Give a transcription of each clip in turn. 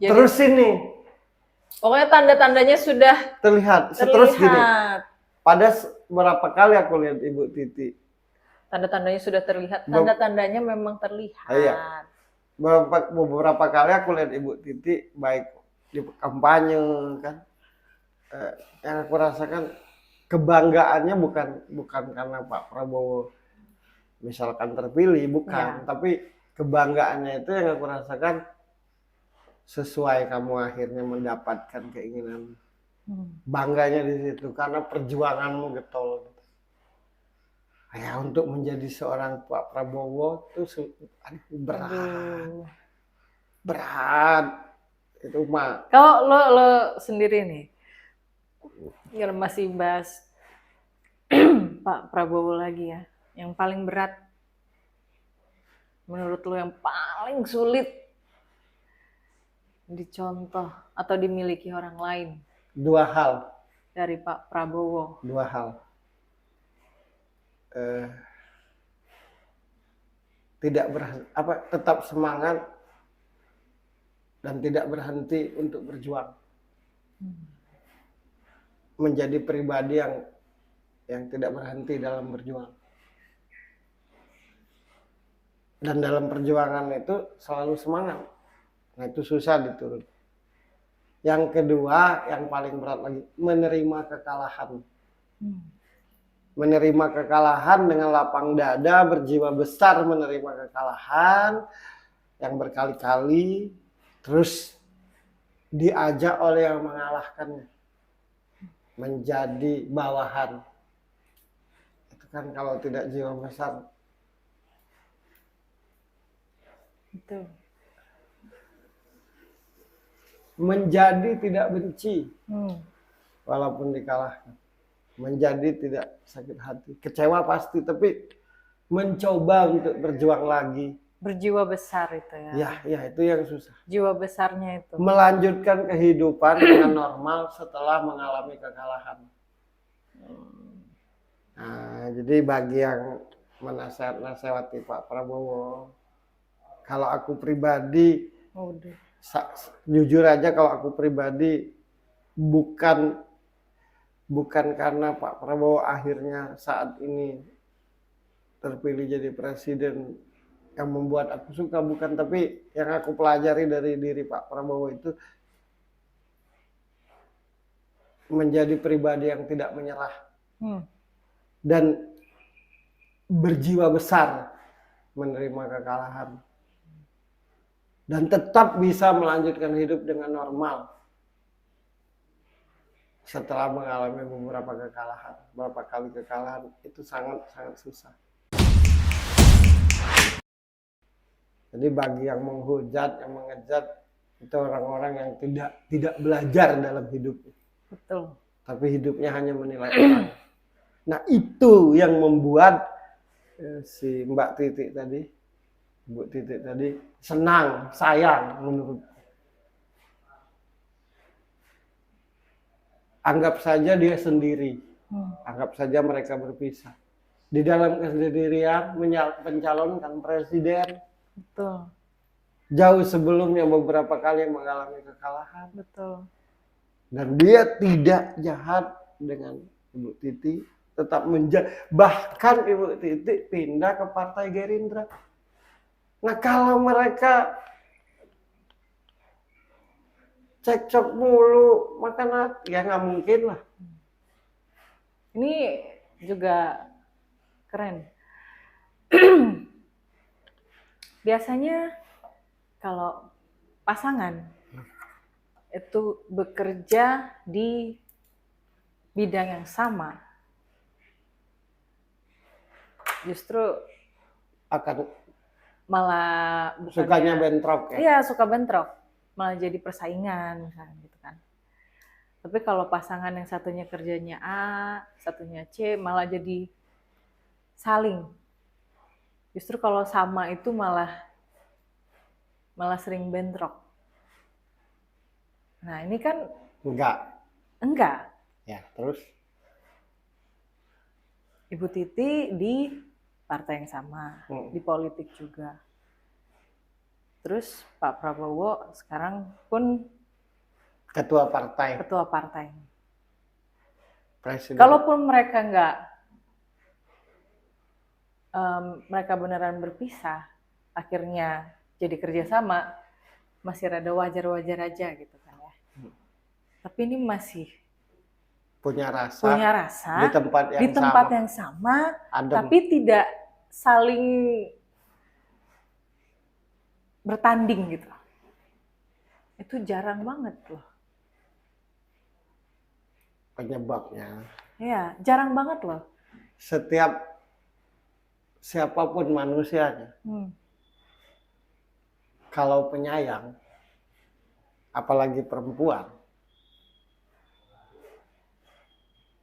Jadi, terus ini pokoknya tanda-tandanya sudah terlihat. Terus gini, pada berapa kali aku lihat Ibu Titi. Tanda-tandanya sudah terlihat. Tanda-tandanya memang terlihat. Iya. Beberapa kali aku lihat Ibu Titi baik di kampanye kan. Yang aku rasakan kebanggaannya bukan karena Pak Prabowo misalkan terpilih, bukan. Tapi kebanggaannya itu yang aku rasakan sesuai kamu akhirnya mendapatkan keinginan. Bangganya di situ karena perjuanganmu getol. Ya untuk menjadi seorang Pak Prabowo itu berat itu mah. Kalau lo sendiri nih, kalau masih bahas Pak Prabowo lagi ya, yang paling berat menurut lo, yang paling sulit dicontoh atau dimiliki orang lain? Dua hal dari Pak Prabowo. Dua hal. Tetap semangat dan tidak berhenti untuk berjuang. Menjadi pribadi yang tidak berhenti dalam berjuang. Dan dalam perjuangan itu selalu semangat. Nah itu susah diturun. Yang kedua, yang paling berat lagi, menerima kekalahan. Menerima kekalahan dengan lapang dada, berjiwa besar menerima kekalahan yang berkali-kali, terus diajak oleh yang mengalahkannya menjadi bawahan. Itu kan kalau tidak jiwa besar. Betul. Menjadi tidak benci walaupun dikalahkan. Menjadi tidak sakit hati, kecewa pasti, tapi mencoba untuk berjuang lagi. Berjiwa besar itu ya. Ya itu yang susah. Jiwa besarnya itu. Melanjutkan kehidupan dengan normal setelah mengalami kekalahan. Nah, jadi bagi yang menasehati Pak Prabowo, kalau aku pribadi, jujur aja kalau aku pribadi bukan karena Pak Prabowo akhirnya saat ini terpilih jadi presiden yang membuat aku suka, bukan. Tapi yang aku pelajari dari diri Pak Prabowo itu menjadi pribadi yang tidak menyerah dan berjiwa besar menerima kekalahan dan tetap bisa melanjutkan hidup dengan normal setelah mengalami beberapa kali kekalahan. Itu sangat susah. Jadi bagi yang menghujat, yang mengejat, itu orang-orang yang tidak belajar dalam hidup. Betul. Tapi hidupnya hanya menilai orang. Nah itu yang membuat si Mbak Titi tadi, Bu Titi tadi senang, sayang menurut. Anggap saja dia sendiri, anggap saja mereka berpisah. Di dalam kesendirian mencalonkan presiden. Betul. Jauh sebelumnya beberapa kali mengalami kekalahan. Betul. Dan dia tidak jahat dengan Ibu Titi, tetap bahkan Ibu Titi pindah ke Partai Gerindra. Nah kalau mereka cekcok mulu, makanya ya nggak mungkin lah. Ini juga keren. Biasanya kalau pasangan itu bekerja di bidang yang sama, justru akan malah sukanya bentrok ya. Iya, suka bentrok, malah jadi persaingan misalnya gitu kan. Tapi kalau pasangan yang satunya kerjanya A, satunya C, malah jadi saling. Justru kalau sama itu malah sering bentrok. Nah ini kan enggak. Ya terus Ibu Titi di partai yang sama, di politik juga. Terus Pak Prabowo sekarang pun Ketua partai, ketua partai. presiden. Kalaupun mereka mereka beneran berpisah, akhirnya jadi kerjasama, masih rada wajar-wajar aja gitu kan ya. Tapi ini masih punya rasa punya rasa di tempat yang di tempat sama, yang sama, adem. tapi tidak saling bertanding gitu. Itu jarang banget loh. Penyebabnya Ya, jarang banget loh. setiap siapapun manusianya, kalau penyayang, apalagi perempuan,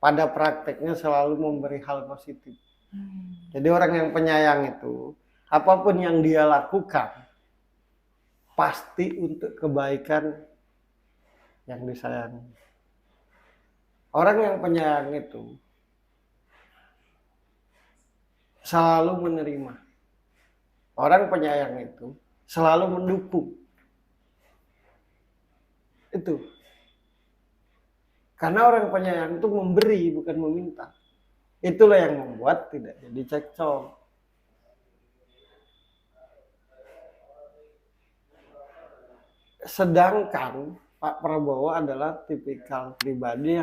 pada prakteknya selalu memberi hal positif. Jadi orang yang penyayang itu, apapun yang dia lakukan, pasti untuk kebaikan yang disayangi. Orang yang penyayang itu selalu menerima. Orang penyayang itu selalu mendukung. Itu. Karena orang penyayang itu memberi, bukan meminta. Itulah yang membuat tidak jadi cekcok. Sedangkan Pak Prabowo adalah tipikal pribadi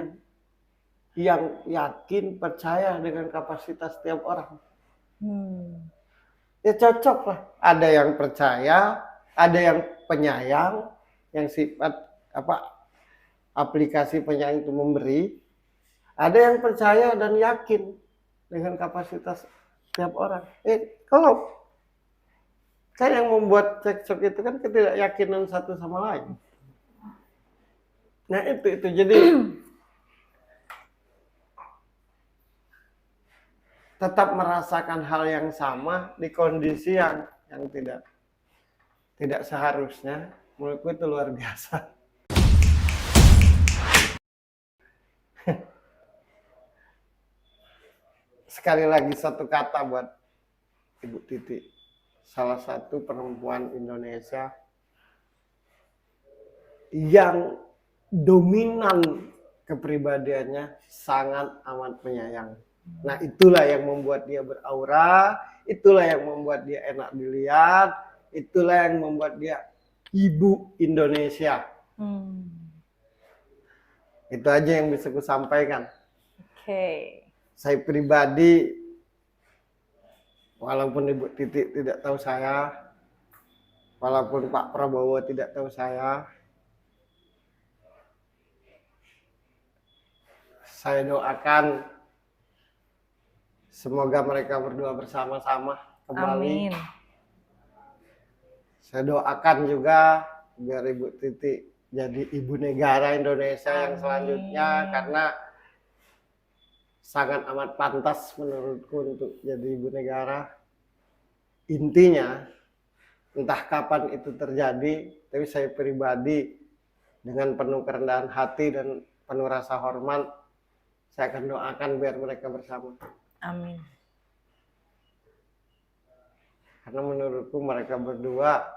yang yakin, percaya dengan kapasitas setiap orang. Ya cocok lah. Ada yang percaya, ada yang penyayang, yang sifat aplikasi penyayang itu memberi. Ada yang percaya dan yakin dengan kapasitas setiap orang. Kalau kan yang membuat cekcok itu kan ketidakyakinan satu sama lain. Nah itu jadi tetap merasakan hal yang sama di kondisi yang tidak seharusnya, menurutku itu luar biasa. Sekali lagi satu kata buat Ibu Titi, salah satu perempuan Indonesia yang dominan kepribadiannya sangat amat penyayang. Nah itulah yang membuat dia beraura, itulah yang membuat dia enak dilihat, itulah yang membuat dia ibu Indonesia. Itu aja yang bisa ku sampaikan. Oke. Saya pribadi, walaupun Ibu Titi tidak tahu saya, walaupun Pak Prabowo tidak tahu saya doakan semoga mereka berdua bersama-sama kembali. Amin. Saya doakan juga biar Ibu Titi jadi ibu negara Indonesia yang selanjutnya, karena sangat amat pantas menurutku untuk jadi ibu negara. Intinya, entah kapan itu terjadi, tapi saya pribadi dengan penuh kerendahan hati dan penuh rasa hormat, saya akan doakan biar mereka bersama. Amin. Karena menurutku mereka berdua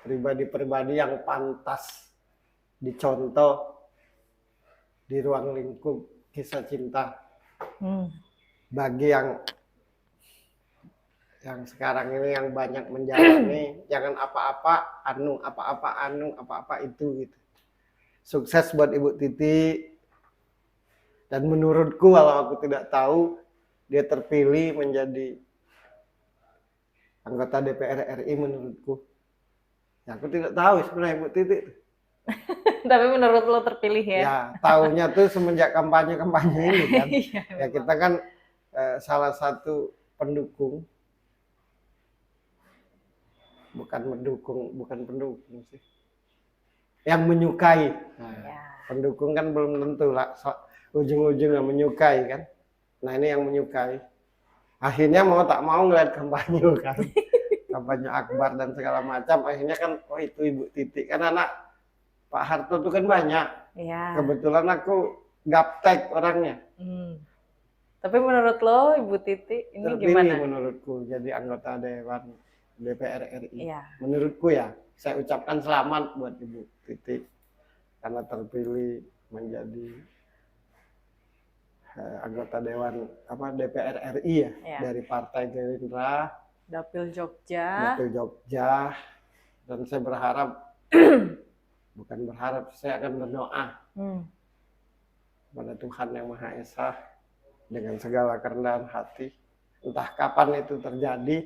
pribadi-pribadi yang pantas dicontoh di ruang lingkup kisah cinta. Bagi yang sekarang ini yang banyak menjalani, jangan apa-apa apa-apa itu gitu. Sukses buat Ibu Titi. Dan menurutku, kalau aku tidak tahu, dia terpilih menjadi anggota DPR RI menurutku. Ya, aku tidak tahu sebenarnya Ibu Titi. Tapi menurut lo terpilih ya? Ya, tahunya tuh semenjak kampanye ini kan. Ya kita kan salah satu pendukung. Bukan pendukung sih. Yang menyukai. Nah, pendukung kan belum tentu lah. Ujung-ujungnya menyukai kan. Nah ini yang menyukai. Akhirnya mau tak mau ngeliat kampanye kan. Kampanye akbar dan segala macam. Akhirnya kan, oh itu Ibu Titi. Kan anak Pak Harto itu kan banyak. Ya. Kebetulan aku gaptek orangnya. Tapi menurut lo, Ibu Titi, ini Terpilih gimana? menurutku jadi anggota Dewan DPR RI. Iya. Menurutku ya, saya ucapkan selamat buat Ibu Titi karena terpilih menjadi anggota Dewan DPR RI ya, Iya. dari Partai Gerindra, Dapil Jogja. Dapil Jogja, dan saya berharap bukan berharap, saya akan berdoa kepada Tuhan Yang Maha Esa dengan segala kerendahan hati. Entah kapan itu terjadi,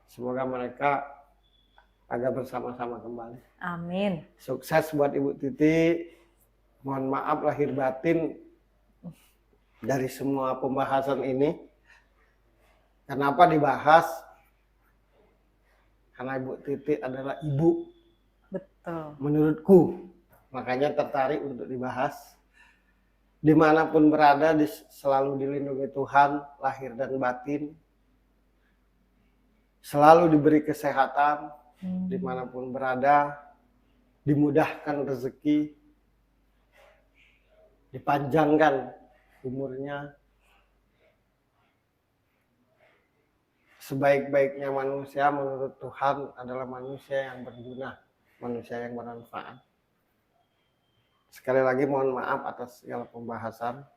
semoga mereka agak bersama-sama kembali. Amin. Sukses buat Ibu Titi. Mohon maaf lahir batin dari semua pembahasan ini. Kenapa dibahas? Karena Ibu Titi adalah ibu. Betul. Menurutku. Makanya tertarik untuk dibahas. Dimanapun berada, selalu dilindungi Tuhan, lahir dan batin. Selalu diberi kesehatan, dimanapun berada, dimudahkan rezeki, dipanjangkan umurnya. Sebaik-baiknya manusia menurut Tuhan adalah manusia yang berguna, manusia yang bermanfaat. Sekali lagi mohon maaf atas segala pembahasan.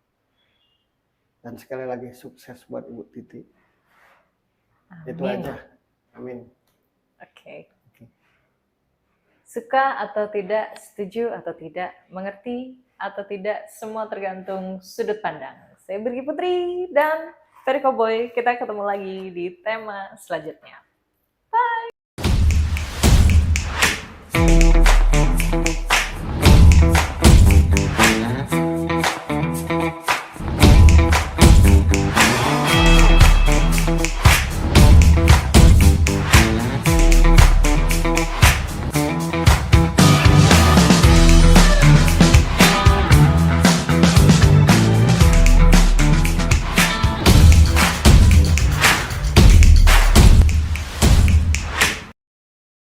Dan sekali lagi sukses buat Ibu Titi. Amin. Itu aja. Amin. Oke. Suka atau tidak, setuju atau tidak, mengerti atau tidak, semua tergantung sudut pandang. Saya Birgi Putri dan Ferry Cowboy. Kita ketemu lagi di tema selanjutnya. Bye!